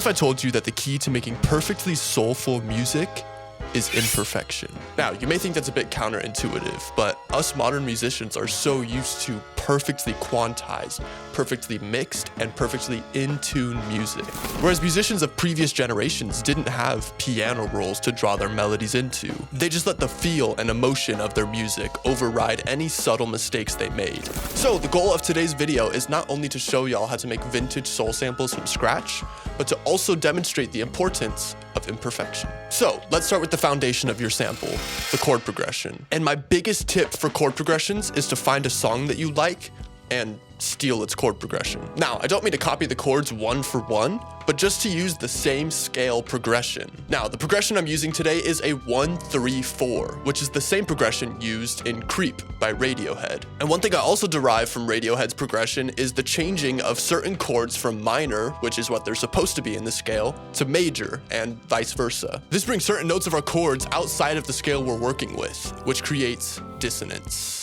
What if I told you that the key to making perfectly soulful music is imperfection? Now, you may think that's a bit counterintuitive, but us modern musicians are so used to perfectly quantized, perfectly mixed, and perfectly in-tune music. Whereas musicians of previous generations didn't have piano rolls to draw their melodies into. They just let the feel and emotion of their music override any subtle mistakes they made. So the goal of today's video is not only to show y'all how to make vintage soul samples from scratch, but to also demonstrate the importance of imperfection. So let's start with the foundation of your sample, the chord progression. And my biggest tip for chord progressions is to find a song that you like and steal its chord progression. Now, I don't mean to copy the chords one for one, but just to use the same scale progression. Now, the progression I'm using today is a 1-3-4, which is the same progression used in Creep by Radiohead. And one thing I also derive from Radiohead's progression is the changing of certain chords from minor, which is what they're supposed to be in the scale, to major, and vice versa. This brings certain notes of our chords outside of the scale we're working with, which creates dissonance.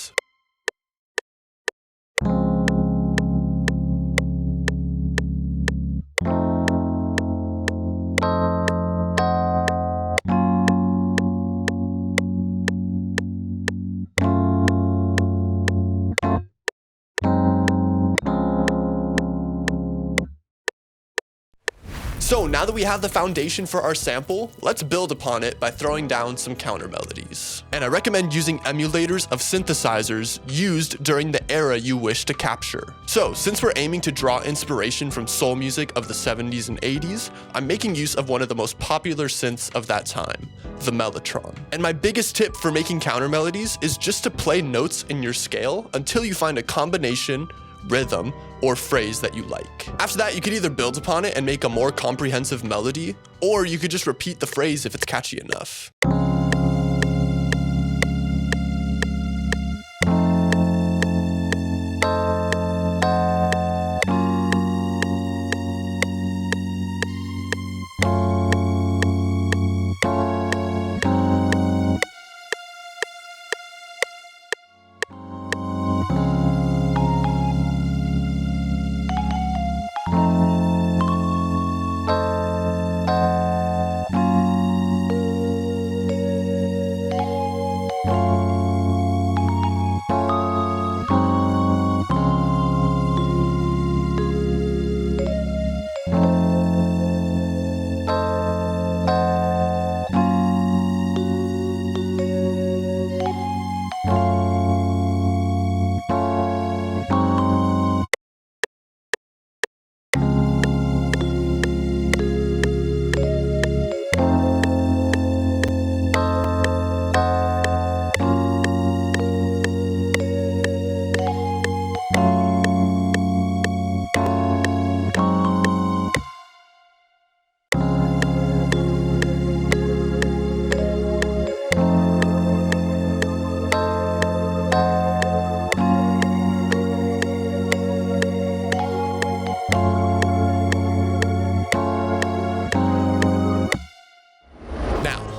So now that we have the foundation for our sample, let's build upon it by throwing down some counter melodies. And I recommend using emulators of synthesizers used during the era you wish to capture. So since we're aiming to draw inspiration from soul music of the 70s and 80s, I'm making use of one of the most popular synths of that time, the Mellotron. And my biggest tip for making counter melodies is just to play notes in your scale until you find a combination, rhythm, or phrase that you like. After that, you could either build upon it and make a more comprehensive melody, or you could just repeat the phrase if it's catchy enough.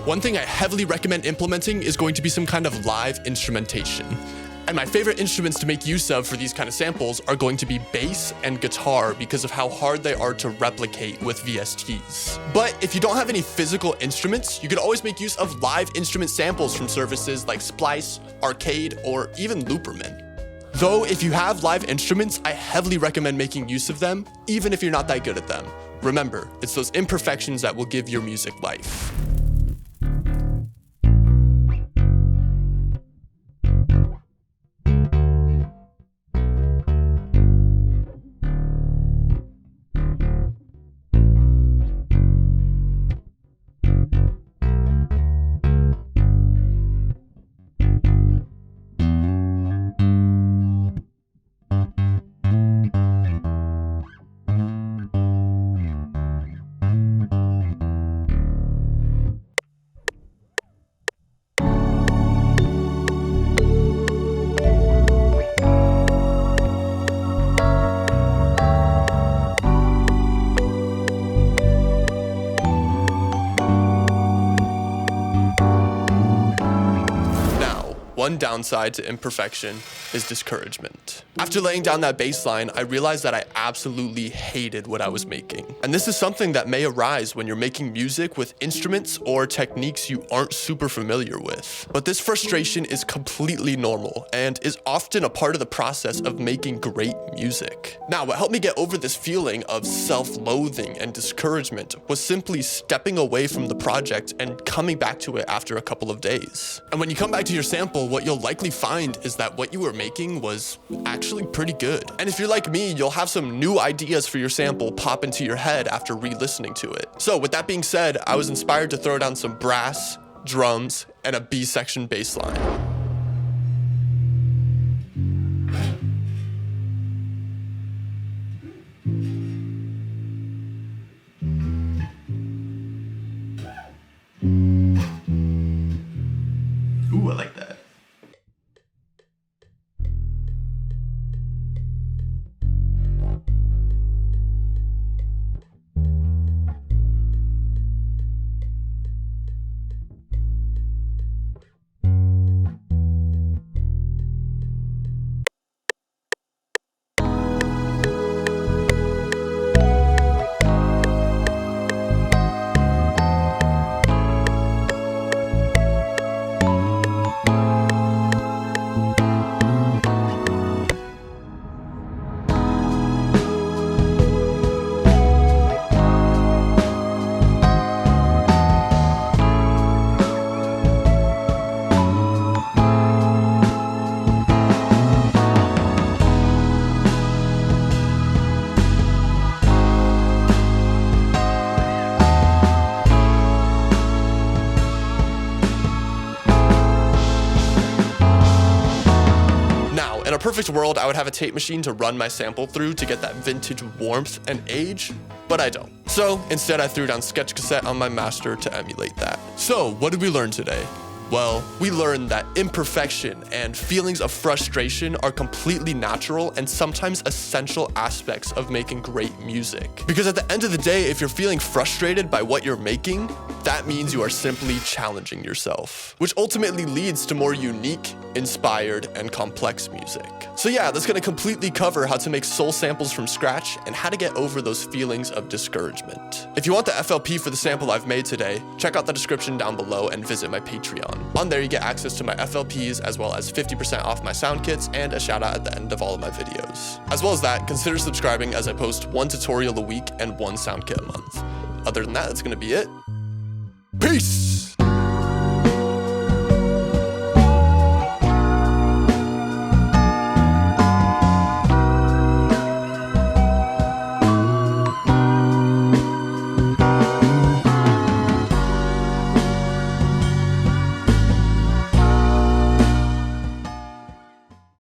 One thing I heavily recommend implementing is going to be some kind of live instrumentation. And my favorite instruments to make use of for these kind of samples are going to be bass and guitar because of how hard they are to replicate with VSTs. But if you don't have any physical instruments, you could always make use of live instrument samples from services like Splice, Arcade, or even Looperman. Though if you have live instruments, I heavily recommend making use of them, even if you're not that good at them. Remember, it's those imperfections that will give your music life. One downside to imperfection is Discouragement. After laying down that bass line, I realized that I absolutely hated what I was making. And this is something that may arise when you're making music with instruments or techniques you aren't super familiar with. But this frustration is completely normal and is often a part of the process of making great music. Now, what helped me get over this feeling of self-loathing and discouragement was simply stepping away from the project and coming back to it after a couple of days. And when you come back to your sample, what you'll likely find is that what you were making was actually pretty good. And if you're like me, you'll have some new ideas for your sample pop into your head after re-listening to it. So with that being said, I was inspired to throw down some brass, drums, and a B-section bass line. Ooh, I like that. In a perfect world, I would have a tape machine to run my sample through to get that vintage warmth and age, but I don't. So instead, I threw down Sketch Cassette on my master to emulate that. So what did we learn today? Well, we learned that imperfection and feelings of frustration are completely natural and sometimes essential aspects of making great music. Because at the end of the day, if you're feeling frustrated by what you're making, that means you are simply challenging yourself, which ultimately leads to more unique, inspired, and complex music. So yeah, that's gonna completely cover how to make soul samples from scratch and how to get over those feelings of discouragement. If you want the FLP for the sample I've made today, check out the description down below and visit my Patreon. On there, you get access to my FLPs as well as 50% off my sound kits and a shout out at the end of all of my videos. As well as that, consider subscribing as I post 1 tutorial a week and 1 sound kit a month. Other than that, that's gonna be it. Peace!